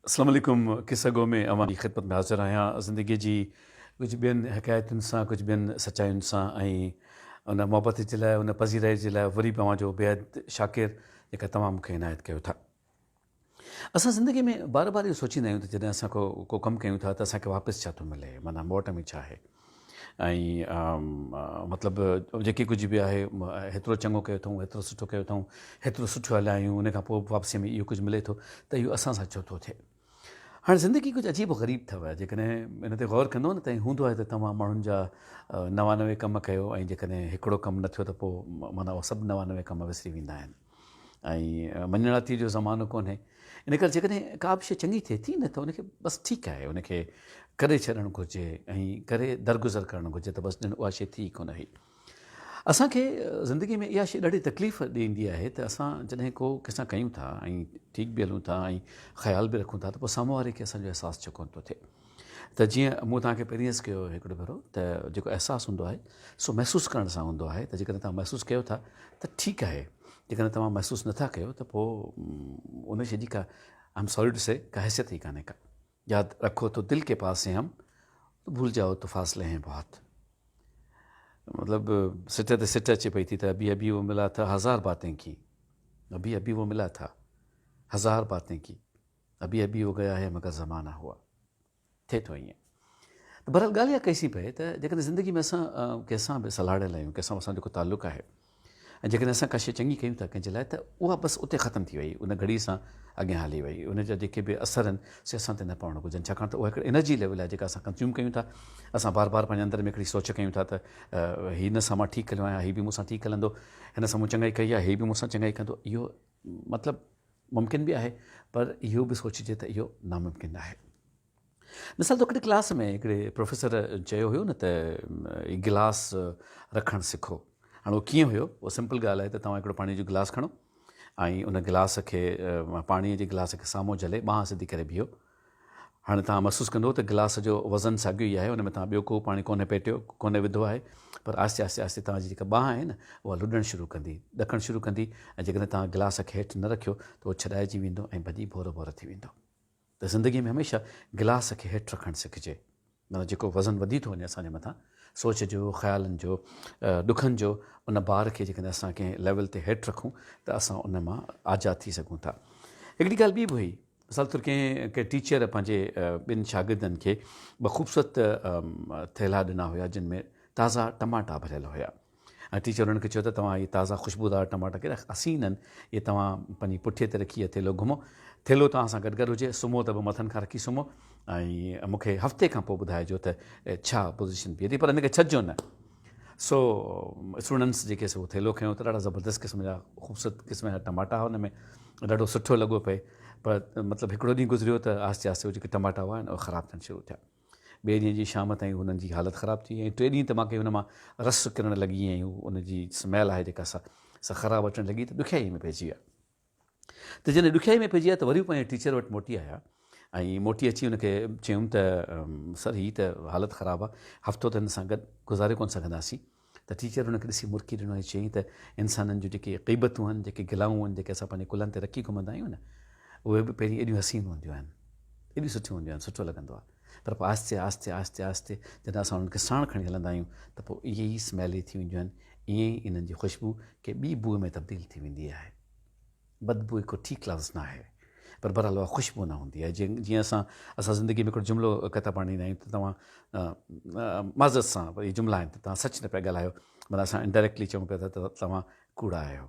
अस्सलाम वालेकुम किस्सगो में अवां जी ख़िदमत में हाज़िर आहियां ज़िंदगी जी कुझु ॿियनि हिकायतुनि सां कुझु ॿियनि सचायुनि सां ऐं उन मोहबत जे लाइ उन पज़ीराई जे लाइ वरी बि अव्हांजो बेहद शाकिर जेका तव्हां मूंखे इनायत कयो था। असां ज़िंदगी में बार बार इहो सोचींदा आहियूं त जॾहिं असां को कमु कयूं था त असांखे वापसि छा थो मिले, माना मोट में छा आहे ऐं मतिलबु जेके कुझु बि आहे हेतिरो चङो कयो अथऊं, हेतिरो सुठो कयो अथऊं, हेतिरो सुठो हलिया आहियूं, उन खां पोइ वापसीअ में इहो कुझु मिले थो त इहो असां सां छो थो थिए। हाणे ज़िंदगी कुझु अजीब ग़रीब अथव, जेकॾहिं इन ते गौर कंदो न त हूंदो आहे त तव्हां माण्हुनि जा 99 कम कयो ऐं जेकॾहिं हिकिड़ो कमु न थियो त पोइ माना उहे सभु 99 कम विसरी वेंदा आहिनि ऐं मञणाती जो ज़मानो कोन्हे। इन करे जेकॾहिं का बि शइ चङी थिए थी न त उनखे बसि ठीकु आहे, उनखे करे छॾणु घुरिजे ऐं करे दरगुज़र करणु घुरिजे त बसि उहा शइ थी कोन हुई। असांखे ज़िंदगी में इहा शइ ॾाढी तकलीफ़ ॾींदी आहे त असां जॾहिं को कंहिंसां कयूं था ऐं ठीकु बि हलूं था ऐं ख़्यालु बि रखूं था त पोइ साम्हूं वारे खे असांजो अहसासु छो कोन थो थिए। त जीअं मूं तव्हांखे पहिरीं अर्ज़ु कयो हिकिड़ो भेरो त जेको अहसासु हूंदो आहे सो महसूसु करण सां हूंदो आहे त जेकॾहिं तव्हां महसूसु कयो था त ठीकु आहे, जेकॾहिं तव्हां महसूसु नथा कयो त पोइ उन शइ जी का आई एम सॉरी टू से का हैसियत ई कान्हे का। यादि रखो तो दिल के पास हैं हम तो भूल जाओ तो फासले हैं बहुत। मतलब सिट ते सिट अचे पई थी त अभी अभी वो मिला था हज़ार बातें की, अभी अभी वो मिला था हज़ार बातें की, अभी अभी वो गया है मगर ज़माना हुआ। थिए थो ईअं। त बहरहाल ॻाल्हि इहा कईसीं पए त जेकॾहिं ज़िंदगी में असां कंहिंसां बि सलाहियल आहियूं, कंहिंसां असांजो जेको तालुक़ु आहे ऐं जेकॾहिं असां का शइ चङी कयूं था कंहिंजे लाइ त उहा बसि उते ख़तमु थी वई, उन घड़ी सां अॻियां हली वई। उन जा जेके बि असर आहिनि से असां ते न पवणु घुरिजनि, छाकाणि त उहा हिकिड़ी एनर्जी लेवल आहे जेका असां कंज़्यूम कयूं था। असां बार बार पंहिंजे अंदरि में हिकिड़ी सोच कयूं था त हिन सां मां ठीकु हलियो आहियां, हीउ बि मूंसां ठीकु हलंदो, हिन सां मूं चङाई कई आहे, हीउ बि मूंसां चङाई कंदो। इहो मतिलबु मुमकिन बि आहे पर इहो बि सोचिजे त इहो नामुमकिन आहे। मिसाल तौर हिकिड़े क्लास में हिकिड़े प्रोफेसर चयो हुयो न त गिलास रखणु सिखो। हाणे उहो कीअं हुयो, उहो सिंपल ॻाल्हि आहे त तव्हां हिकिड़ो पाणी जो गिलास खणो ऐं उन गिलास खे पाणीअ जे गिलास खे साम्हूं झले ॿांह सिधी करे बीहो। हाणे तव्हां महसूसु कंदो त गिलास जो वज़न साॻियो ई आहे, उन में तव्हां ॿियो को पाणी कोन्हे पेटियो, कोन्हे विधो आहे, पर आहिस्ते आहिस्ते आहिस्ते तव्हांजी जेका ॿांह आहे न उहा लुॾणु शुरू कंदी, ॾकणु शुरू कंदी ऐं जेकॾहिं तव्हां गिलास खे हेठि न रखियो त उहो छॾाइजी वेंदो ऐं भॼी बोर बोर थी वेंदो। त ज़िंदगी में हमेशह गिलास खे हेठि रखणु सिखिजे, माना जेको वज़न वधी थो वञे असांजे मथां सोच जो, ख़्यालनि जो, ॾुखनि जो, उन बार खे जेकॾहिं असां कंहिं लेवल ते हेठि रखूं त असां उन मां आज़ादु थी सघूं था। हिकिड़ी ॻाल्हि ॿी बि हुई, मिसाल तौरु कंहिं टीचर पंहिंजे ॿिनि शागिर्दनि खे ॿ ख़ूबसूरत थैला ॾिना हुया जिन में ताज़ा टमाटा भरियल हुया ऐं टीचर हुननि खे चयो त तव्हां इहे ताज़ा ख़ुशबूदार टमाटा कहिड़ा हसीन आहिनि, इहे तव्हां पंहिंजी पुठीअ ते रखी थैलो घुमो, थैलो तव्हां सां गॾु हुजे, सुम्हो त बि मथनि खां रखी सुम्हो ऐं मूंखे हफ़्ते खां पोइ ॿुधाइजो त छा पोज़ीशन बीहे थी, पर हिनखे छॾिजो न। सो स्टूडेंट्स जेके सो थैलो खयो त ॾाढा ज़बरदस्त क़िस्म जा ख़ूबसूरत क़िस्म जा टमाटा हुन में, ॾाढो सुठो लॻो पए, पर मतिलबु हिकिड़ो ॾींहुं गुज़रियो त आहिस्ते आहिस्ते उहे जेके टमाटा हुआ आहिनि उहे ख़राबु थियणु शुरू थिया। ॿिए ॾींहं जी शाम ताईं हुननि जी हालति ख़राबु थी ऐं टे ॾींहं त मूंखे हुन मां रस किरणु लॻी ऐं उनजी स्मेल आहे जेका सा ख़राबु अचणु लॻी त ॾुखियाई में पइजी विया। त जॾहिं ॾुखियाई में पइजी विया त वरी पंहिंजे टीचर वटि मोटी आया ऐं मोटी अची हुनखे चयूं त सर हीअ त हालति ख़राबु आहे, हफ़्तो त हिन सां गॾु गुज़ारे कोन सघंदासीं। त टीचर हुनखे ॾिसी मुरकी ॾिनो ऐं चयईं त इंसाननि जूं जेके क़ीबतूं आहिनि, जेके गिलाऊं आहिनि, जेके असां पंहिंजे कुलनि ते रखी घुमंदा आहियूं न, उहे बि पहिरीं एॾियूं हसीन हूंदियूं आहिनि, एॾियूं सुठियूं हूंदियूं आहिनि, सुठो लॻंदो आहे, पर पोइ आहिस्ते आहिस्ते आहिस्ते आहिस्ते जॾहिं असां उन्हनि खे साण खणी हलंदा आहियूं त पोइ इहे ई स्मेली थी वेंदियूं आहिनि, ईअं ई इन्हनि जी ख़ुशबू के ॿी बूअ में तब्दील थी वेंदी आहे। बदबू हिकु ठीकु लफ़्ज़ न आहे, पर बहरहाल उहा ख़ुशबू न हूंदी आहे। जीअं असां ज़िंदगी में हिकिड़ो जुमिलो किताब आणींदा आहियूं त तव्हां माज़रत सां इहे जुमिला आहिनि त तव्हां सच न पिया ॻाल्हायो, माना असां इनडायरेक्टली चऊं पिया त तव्हां कूड़ा आहियो।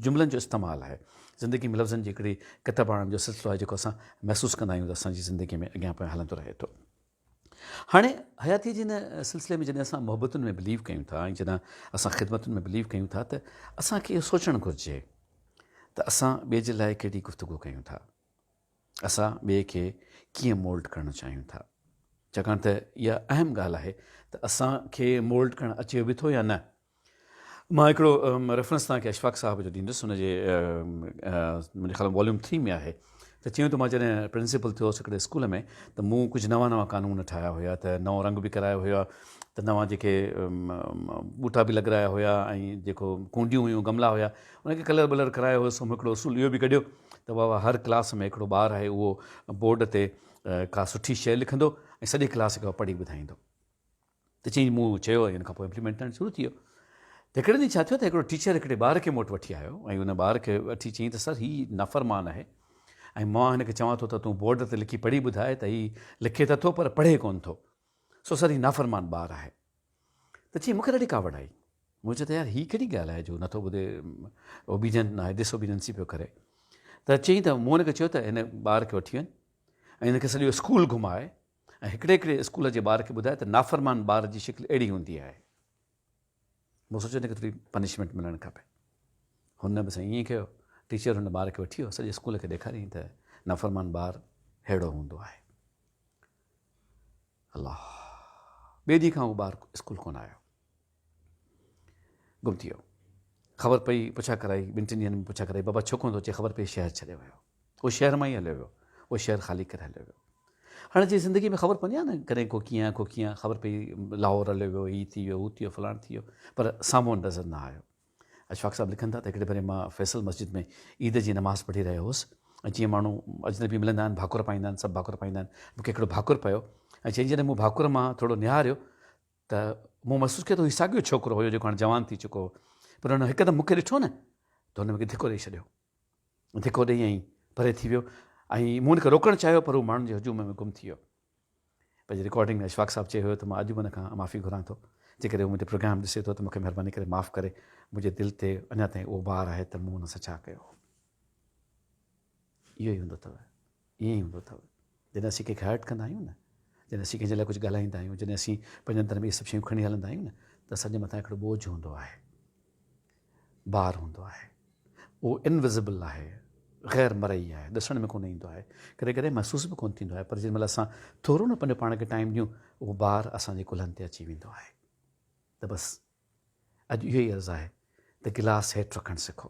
जुमिलनि जो इस्तेमालु आहे ज़िंदगी में, लफ़्ज़नि जी हिकिड़ी किताब आणण जो सिलसिलो आहे जेको असां महसूसु कंदा आहियूं त असांजी ज़िंदगी में अॻियां पिया हलंदो रहे थो। हाणे हयातीअ जे हिन सिलसिले में जॾहिं असां मोहबतुनि में बिलीव कयूं था ऐं जॾहिं असां ख़िदमतुनि में बिलीव कयूं था त असांखे इहो सोचणु घुरिजे त असां ॿिए जे लाइ कहिड़ी गुफ़्तगू कयूं था, असां ॿिए खे कीअं मोल्ड करणु चाहियूं था, छाकाणि त इहा अहम ॻाल्हि आहे त असांखे मोल्ड करणु अचे बि थो या न। मां हिकिड़ो रेफरेंस तव्हांखे अशफ़ाक़ साहिब जो ॾींदुसि, हुनजे मुंहिंजे ख़्याल में वॉल्यूम 3 में आहे। त चयूं त मां जॾहिं प्रिंसिपल थियोसि हिकिड़े स्कूल में त मूं कुझु नवां नवां कानून ठाहिया हुया, त नओं रंग बि कराया हुया, त नवां जेके ॿूटा बि लॻाया हुया ऐं जेको कूंडियूं हुयूं, गमला हुया, उनखे कलर वलर करायो हुयुसि। हिकिड़ो उसूल इहो बि कढियो त बाबा हर क्लास में हिकिड़ो ॿारु आहे उहो बोर्ड ते का सुठी शइ लिखंदो ऐं सॼे क्लास खे पढ़ी ॿुधाईंदो। त चई मूं चयो इन खां पोइ इम्प्लीमेंट करणु शुरू थी वियो। त हिकिड़े ॾींहुं छा थियो त हिकिड़ो टीचर हिकिड़े ॿार खे मूं वटि वठी आयो ऐं उन ॿार खे वठी चयईं त सर हीउ नाफ़रमान आहे ऐं मां हिनखे चवां थो त तूं बोर्ड ते लिखी पढ़ी ॿुधाए त हीउ लिखे त थो पर पढ़े कोन थो, सो सर हीउ नाफ़रमान ॿारु आहे। त चई मूंखे ॾाढी कावड़ आई। मूं चयो त यार हीअ कहिड़ी ॻाल्हि आहे जो नथो ॿुधे, ओबीडियंट आहे, डिसओबीडियंसी पियो करे। त चई त मूं हुनखे चयो त हिन ॿार खे वठी वञ ऐं हिनखे सॼो स्कूल घुमाए ऐं हिकिड़े हिकिड़े स्कूल जे ॿार खे ॿुधाए त नाफ़रमान ॿार जी शिकिल अहिड़ी हूंदी आहे। मूं सोचियो हिनखे थोरी पनिशमेंट मिलणु खपे। हुन बि साईं ईअं कयो। टीचर हुन ॿार खे वठी वियो, सॼे स्कूल खे ॾेखारियईं त नाफ़रमान ॿारु अहिड़ो हूंदो आहे। अलाह, ॿिए ॾींहं खां उहो ॿारु स्कूल कोन आयो, गुम थी वियो। ख़बर पई, पुछा कराई, 2-3 ॾींहंनि में पुछा कराई, बाबा छो कोन थो अचे? ख़बर पई शहर छॾे वियो। उहो शहर मां ई हलियो वियो, उहो शहर ख़ाली करे हलियो वियो। हाणे जी ज़िंदगी में ख़बर पवंदी आहे न, कॾहिं को कीअं को कीअं। ख़बर पई लाहौर हलियो वियो, हीअ थी वियो, हू थी वियो, फलाण थी वियो, पर साम्हूं नज़र न आयो। अशफ़ाक़ साहब लिखनि था त हिकिड़े भेरे मां फैसल मस्जिद में ईद जी नमाज़ पढ़ी रहियो हुउसि ऐं जीअं माण्हू अजनबी मिलंदा आहिनि, भाकुर पाईंदा आहिनि, सभु भाकुर पाईंदा आहिनि। मूंखे हिकिड़ो भाकुर पियो ऐं चई जॾहिं मूं भाकुर मां थोरो निहारियो त मूं महसूसु कयो त हीउ साॻियो छोकिरो हुयो जेको हाणे जवान थी चुको हो। पर हुन हिकदमि मूंखे ॾिठो न त हुन मूंखे धिको ॾेई छॾियो। धिको ॾेई ऐं परे थी वियो ऐं मूं हुनखे रोकणु चाहियो पर उहो माण्हुनि जे हजूम में गुम थी वियो। पंहिंजी रिकॉर्डिंग में अशफ़ाक़ साहब चयो हुयो त मां अॼु बि हुन खां माफ़ी घुरां थो। जेकॾहिं उहो मुंहिंजो प्रोग्राम ॾिसे थो त मूंखे महिरबानी करे माफ़ु करे। मुंहिंजे दिलि ते अञा ताईं उहो ॿारु आहे त मूं हुन सां छा कयो। इहो ई हूंदो अथव, ईअं ई हूंदो अथव। जॾहिं असीं कंहिंखे हर्ट कंदा आहियूं न, जॾहिं असीं कंहिंजे लाइ कुझु ॻाल्हाईंदा आहियूं, जॾहिं असीं पंहिंजे अंदर में इहे सभु शयूं खणी हलंदा आहियूं न, त असांजे मथां हिकिड़ो बोझ हूंदो आहे, भार हूंदो आहे। उहो इनविज़िबल आहे, ग़ैर मरई आहे, ॾिसण में कोन ईंदो आहे, कॾहिं कॾहिं महसूस बि कोन थींदो आहे। पर जेॾी महिल असां थोरो न पंहिंजो पाण खे टाइम ॾियूं, उहो भार असांजे कुल्हनि ते अची वेंदो आहे। त बसि अॼु इहो ई अर्ज़ु आहे त गिलास हेठि रखणु सिखो।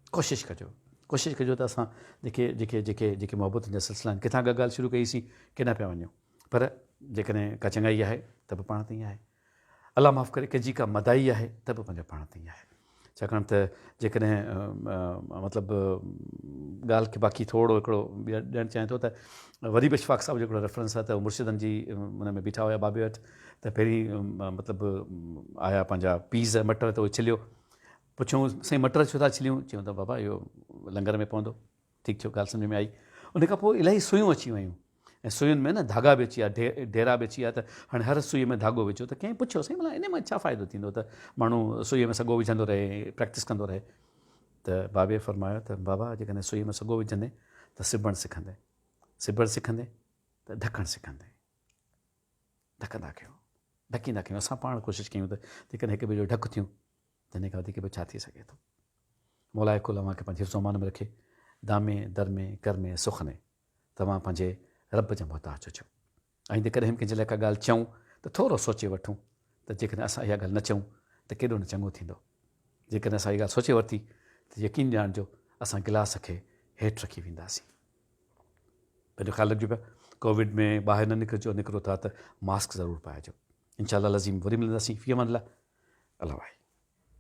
कोशिशि कजो त असां जेके मोहबतुनि जा सिलसिला आहिनि, किथां का ॻाल्हि शुरू कईसीं, केॾां पिया वञूं, पर जेकॾहिं का चङाई आहे त बि पाण ताईं आहे। अलाह माफ़ु करे, कंहिंजी का मदाई आहे त बि पंहिंजो पाण ताईं आहे। छाकाणि त जेकॾहिं मतिलबु ॻाल्हि खे बाक़ी थोरो हिकिड़ो ॾियणु चाहियां थो त वरी बि अशफ़ाक़ साहब जो हिकिड़ो रेफरेंस आहे त मुर्शिदनि जी हुन में बीठा हुया बाबे वटि। त पहिरीं मतिलबु आया पंहिंजा पीज़ मटर त उहे छिलियो। पुछूं साईं मटर छो था छिलियूं? चयूं त बाबा इहो लंगर में पवंदो। ठीकु थियो, ॻाल्हि सम्झ में आई। उन खां पोइ इलाही सुयूं अची वयूं ऐं सुयुनि में न धागा बि अची विया, डेरा बि अची विया। त हाणे हर सुईअ में धागो विझो। त कंहिं पुछियो साईं भला इन मां छा फ़ाइदो थींदो त माण्हू सुईअ में सॻो विझंदो रहे, प्रैक्टिस कंदो रहे। त बाबे फरमायो त बाबा जेकॾहिं सुईअ में सॻो विझंदे त सिबणु सिखंदे, सिबणु सिखंदे त ढकणु सिखंदे। ढकंदा कयूं, ढकींदा कयूं। असां पाण कोशिशि कयूं त जेकॾहिं हिक ॿिए जो ढकु थियूं त हिन खां वधीक बि छा थी सघे थो। मौलाए कुल अव्हांखे पंहिंजे हिफ़्ज़ो अमान में रखे। दामे दर में कर में सुख में तव्हां पंहिंजे रब जा मोहताज हुजो। ऐं जेकॾहिं कंहिंजे लाइ का ॻाल्हि चऊं त थोरो सोचे वठूं त जेकॾहिं असां इहा ॻाल्हि न चऊं त केॾो न चङो थींदो। जेकॾहिं असां इहा ॻाल्हि सोचे वरिती त यकीन ॼाणिजो असां गिलास खे हेठि रखी वेंदासीं। पंहिंजो ख़्यालु रखिजो पिया। कोविड में ॿाहिरि न निकिरो था त मास्क ज़रूरु पाइजो। इंशाअल्लाह लज़ीम वरी मिलंदासीं। फ़ी अमान अल्लाह। अल्लाह वाहे।